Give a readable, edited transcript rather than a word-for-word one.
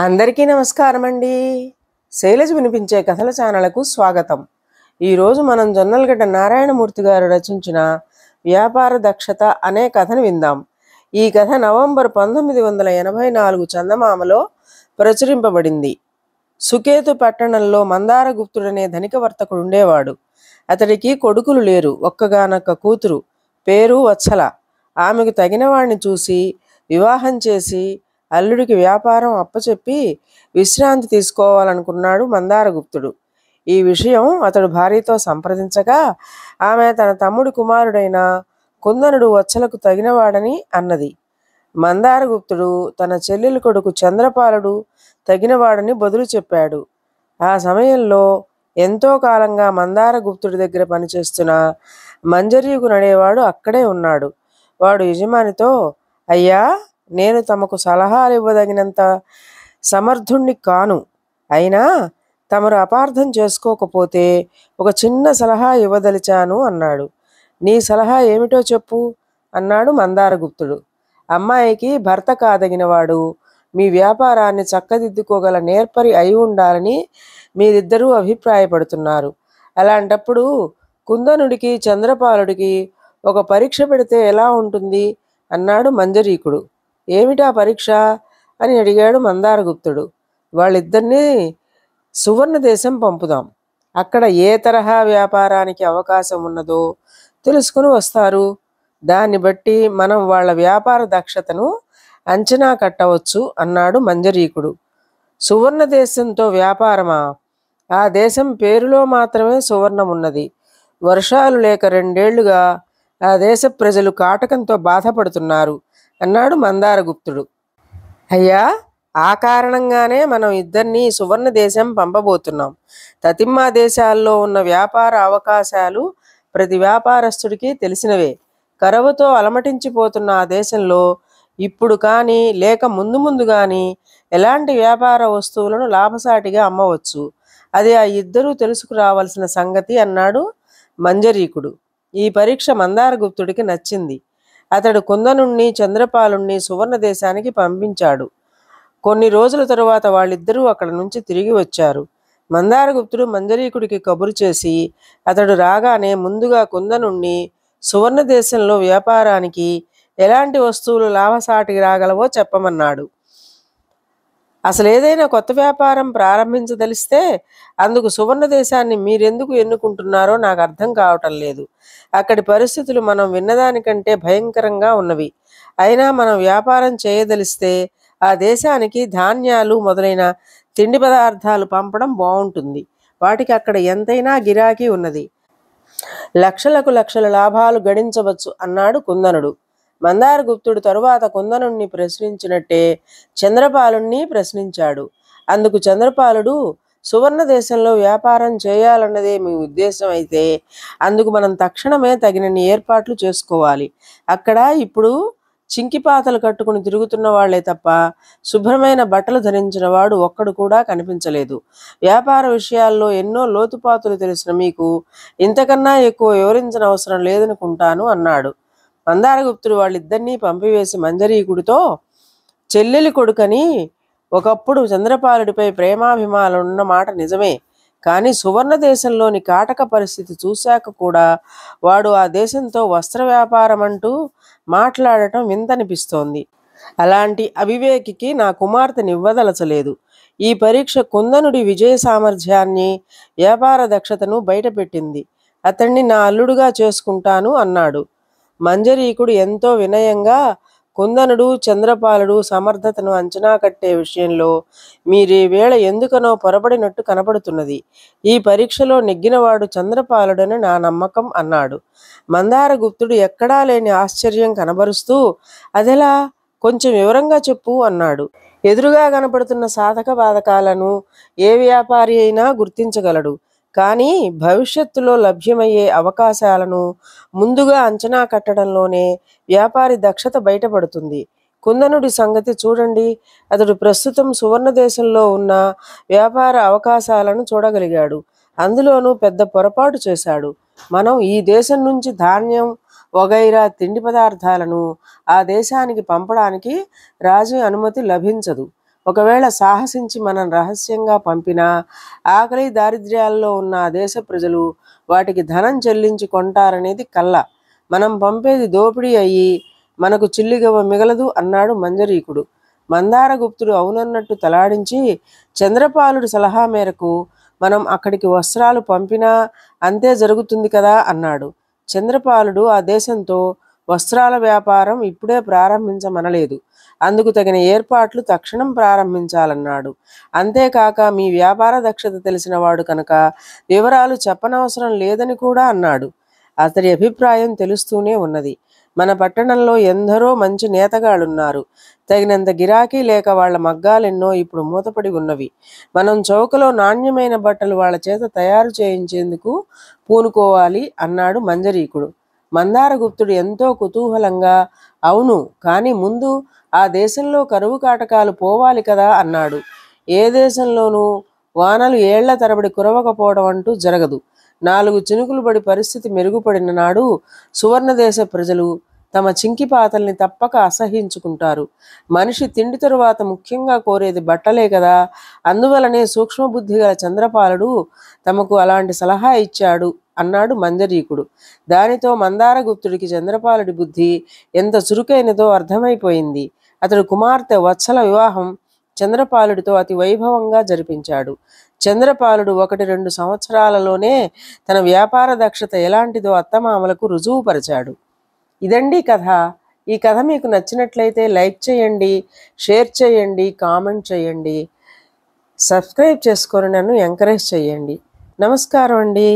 అందరికీ నమస్కారం అండి. శైలజ వినిపించే కథల ఛానల్కు స్వాగతం. ఈరోజు మనం జొన్నలగడ్డ నారాయణమూర్తి గారు రచించిన వ్యాపార దక్షత అనే కథను విందాం. ఈ కథ నవంబర్ 1984 చందమామలో ప్రచురింపబడింది. సుకేతు పట్టణంలో మందారగుప్తుడనే ధనిక వర్తకుడు ఉండేవాడు. అతడికి కొడుకులు లేరు, ఒక్కగానొక్క కూతురు, పేరు వత్సల. ఆమెకు తగిన వాడిని చూసి వివాహం చేసి అల్లుడికి వ్యాపారం అప్పచెప్పి విశ్రాంతి తీసుకోవాలనుకున్నాడు మందారగుప్తుడు. ఈ విషయం అతడు భార్యతో సంప్రదించగా ఆమె తన తమ్ముడి కుమారుడైన కుందనుడు వత్సలకు తగినవాడని అన్నది. మందారగుప్తుడు తన చెల్లెలి కొడుకు చంద్రపాలుడు తగినవాడని బదులు చెప్పాడు. ఆ సమయంలో ఎంతో కాలంగా మందారగుప్తుడి దగ్గర పనిచేస్తున్న మంజరీకు నడేవాడు అక్కడే ఉన్నాడు. వాడు యజమానితో, అయ్యా, నేను తమకు సలహాలు ఇవ్వదగినంత సమర్థుణ్ణి కాను. అయినా తమరు అపార్థం చేసుకోకపోతే ఒక చిన్న సలహా ఇవ్వదలిచాను అన్నాడు. నీ సలహా ఏమిటో చెప్పు అన్నాడు మందారగుప్తుడు. అమ్మాయికి భర్త కాదగినవాడు, మీ వ్యాపారాన్ని చక్కదిద్దుకోగల నేర్పరి అయి ఉండాలని మీరిద్దరూ అభిప్రాయపడుతున్నారు. అలాంటప్పుడు కుందనుడికి చంద్రపాలుడికి ఒక పరీక్ష పెడితే ఎలా ఉంటుంది అన్నాడు మంజరీకుడు. ఏమిటా పరీక్ష అని అడిగాడు మందారగుప్తుడు. వాళ్ళిద్దరినీ సువర్ణ దేశం పంపుదాం. అక్కడ ఏ తరహా వ్యాపారానికి అవకాశం ఉన్నదో తెలుసుకుని వస్తారు. దాన్ని బట్టి మనం వాళ్ళ వ్యాపార దక్షతను అంచనా కట్టవచ్చు అన్నాడు మంజరీకుడు. సువర్ణ దేశంతో వ్యాపారమా? ఆ దేశం పేరులో మాత్రమే సువర్ణం ఉన్నది. వర్షాలు లేక 2 ఏళ్లుగా ఆ దేశ ప్రజలు కాటకంతో బాధపడుతున్నారు అన్నాడు మందారగుప్తుడు. అయ్యా, ఆ కారణంగానే మనం ఇద్దరినీ సువర్ణ దేశం పంపబోతున్నాం. తతిమ్మా దేశాల్లో ఉన్న వ్యాపార అవకాశాలు ప్రతి వ్యాపారస్తుడికి తెలిసినవే. కరువుతో అలమటించిపోతున్న ఆ దేశంలో ఇప్పుడు కానీ లేక ముందు ముందు కానీ ఎలాంటి వ్యాపార వస్తువులను లాభసాటిగా అమ్మవచ్చు. అది ఆ ఇద్దరూ తెలుసుకురావాల్సిన సంగతి అన్నాడు మంజరీకుడు. ఈ పరీక్ష మందారగుప్తుడికి నచ్చింది. అతడు కుందనుణ్ణి చంద్రపాలుణ్ణి సువర్ణ దేశానికి పంపించాడు. కొన్ని రోజుల తరువాత వాళ్ళిద్దరూ అక్కడ నుంచి తిరిగి వచ్చారు. మందారగుప్తుడు మంజరీకుడికి కబురు చేసి అతడు రాగానే ముందుగా కుందనుణ్ణి సువర్ణ దేశంలో వ్యాపారానికి ఎలాంటి వస్తువులు లాభసాటికి రాగలవో చెప్పమన్నాడు. అసలు ఏదైనా కొత్త వ్యాపారం ప్రారంభించదలిస్తే అందుకు సువర్ణ దేశాన్ని మీరెందుకు ఎన్నుకుంటున్నారో నాకు అర్థం కావటం లేదు. అక్కడి పరిస్థితులు మనం విన్నదానికంటే భయంకరంగా ఉన్నవి. అయినా మనం వ్యాపారం చేయదలిస్తే ఆ దేశానికి ధాన్యాలు మొదలైన తిండి పదార్థాలు పంపడం బాగుంటుంది. వాటికి అక్కడ ఎంతైనా గిరాకీ ఉన్నది. లక్షలకు లక్షల లాభాలు గడించవచ్చు అన్నాడు కుందనుడు. మందారగుప్తుడు తరువాత కుందనుణ్ణి ప్రశ్నించినట్టే చంద్రపాలుణ్ణి ప్రశ్నించాడు. అందుకు చంద్రపాలుడు, సువర్ణ దేశంలో వ్యాపారం చేయాలన్నదే మీ ఉద్దేశం అయితే అందుకు మనం తక్షణమే తగినన్ని ఏర్పాట్లు చేసుకోవాలి. అక్కడ ఇప్పుడు చింకిపాతలు కట్టుకుని తిరుగుతున్న వాళ్లే తప్ప శుభ్రమైన బట్టలు ధరించిన వాడు ఒక్కడు కూడా కనిపించలేదు. వ్యాపార విషయాల్లో ఎన్నో లోతుపాతులు తెలిసిన మీకు ఇంతకన్నా ఎక్కువ వివరించిన అవసరం లేదనుకుంటాను అన్నాడు. మందారగుప్తుడు వాళ్ళిద్దరినీ పంపివేసి మంజరీకుడితో, చెల్లెలి కొడుకని ఒకప్పుడు చంద్రపాలుడిపై ప్రేమాభిమానులున్న మాట నిజమే. కానీ సువర్ణ దేశంలోని కాటక పరిస్థితి చూశాక కూడా వాడు ఆ దేశంతో వస్త్ర వ్యాపారం అంటూ మాట్లాడటం వింతనిపిస్తోంది. అలాంటి అవివేకికి నా కుమార్తెని ఇవ్వదలచలేదు. ఈ పరీక్ష కుందనుడి విజయ సామర్థ్యాన్ని, వ్యాపార దక్షతను బయటపెట్టింది. అతన్ని నా అల్లుడుగా చేసుకుంటాను అన్నాడు. మంజరీకుడు ఎంతో వినయంగా, కుందనుడు చంద్రపాలుడు సమర్థతను అంచనా కట్టే విషయంలో మీరీ వేళ ఎందుకనో పొరబడినట్టు కనపడుతున్నది. ఈ పరీక్షలో నెగ్గినవాడు చంద్రపాలుడని నా నమ్మకం అన్నాడు. మందారగుప్తుడు ఎక్కడా లేని ఆశ్చర్యం కనబరుస్తూ, అదెలా, కొంచెం వివరంగా చెప్పు అన్నాడు. ఎదురుగా కనపడుతున్న సాధక బాధకాలను ఏ వ్యాపారి అయినా గుర్తించగలడు. కానీ భవిష్యత్తులో లభ్యమయ్యే అవకాశాలను ముందుగా అంచనా కట్టడంలోనే వ్యాపారి దక్షత బయటపడుతుంది. కుందనుడి సంగతి చూడండి. అతడు ప్రస్తుతం సువర్ణ దేశంలో ఉన్న వ్యాపార అవకాశాలను చూడగలిగాడు. అందులోనూ పెద్ద పొరపాటు చేశాడు. మనం ఈ దేశం నుంచి ధాన్యం వగైరా తిండి పదార్థాలను ఆ దేశానికి పంపడానికి రాజు అనుమతి లభించదు. ఒకవేళ సాహసించి మనం రహస్యంగా పంపినా ఆకలి దారిద్ర్యాల్లో ఉన్న ఆ దేశ ప్రజలు వాటికి ధనం చెల్లించి కొంటారనేది కల్ల. మనం పంపేది దోపిడీ అయ్యి మనకు చిల్లిగవ్వ మిగలదు అన్నాడు మంజరీకుడు. మందారగుప్తుడు అవునన్నట్టు తలాడించి, చంద్రపాలుడి సలహా మేరకు మనం అక్కడికి వస్త్రాలు పంపినా అంతే జరుగుతుంది కదా అన్నాడు. చంద్రపాలుడు ఆ దేశంతో వస్త్రాల వ్యాపారం ఇప్పుడే ప్రారంభించమనలేదు. అందుకు తగిన ఏర్పాట్లు తక్షణం ప్రారంభించాలన్నాడు. అంతేకాక మీ వ్యాపార దక్షత తెలిసినవాడు కనుక వివరాలు చెప్పనవసరం లేదని కూడా అన్నాడు. అతడి అభిప్రాయం తెలుస్తూనే ఉన్నది. మన పట్టణంలో ఎందరో మంచి నేతగాళ్ళున్నారు. తగినంత గిరాకీ లేక వాళ్ళ మగ్గాలెన్నో ఇప్పుడు మూతపడి ఉన్నవి. మనం చౌకలో నాణ్యమైన బట్టలు వాళ్ళ చేత తయారు చేయించేందుకు పూనుకోవాలి అన్నాడు మంజరీకుడు. మందారగుప్తుడు ఎంతో కుతూహలంగా, అవును, కానీ ముందు ఆ దేశంలో కరువు కాటకాలు పోవాలి కదా అన్నాడు. ఏ దేశంలోనూ వానలు ఏళ్ల తరబడి కురవకపోవడం అంటూ జరగదు. 4 చినుకులు పడి పరిస్థితి మెరుగుపడిన నాడు సువర్ణదేశ ప్రజలు తమ చింకిపాతల్ని తప్పక అసహించుకుంటారు. మనిషి తిండి తరువాత ముఖ్యంగా కోరేది బట్టలే కదా. అందువలనే సూక్ష్మబుద్ధి గల చంద్రపాలుడు తమకు అలాంటి సలహా ఇచ్చాడు అన్నాడు మంజరీకుడు. దానితో మందారగుప్తుడికి చంద్రపాలుడి బుద్ధి ఎంత చురుకైనదో అర్థమైపోయింది. అతడు కుమార్తె వత్సల వివాహం చంద్రపాలుడితో అతి వైభవంగా జరిపించాడు. చంద్రపాలుడు 1-2 సంవత్సరాలలోనే తన వ్యాపార దక్షత ఎలాంటిదో అత్తమామలకు రుజువుపరిచాడు. ఇదండి కథ. ఈ కథ మీకు నచ్చినట్లయితే లైక్ చేయండి, షేర్ చేయండి, కామెంట్ చేయండి, సబ్స్క్రైబ్ చేసుకొని నన్ను ఎంకరేజ్ చేయండి. నమస్కారం అండి.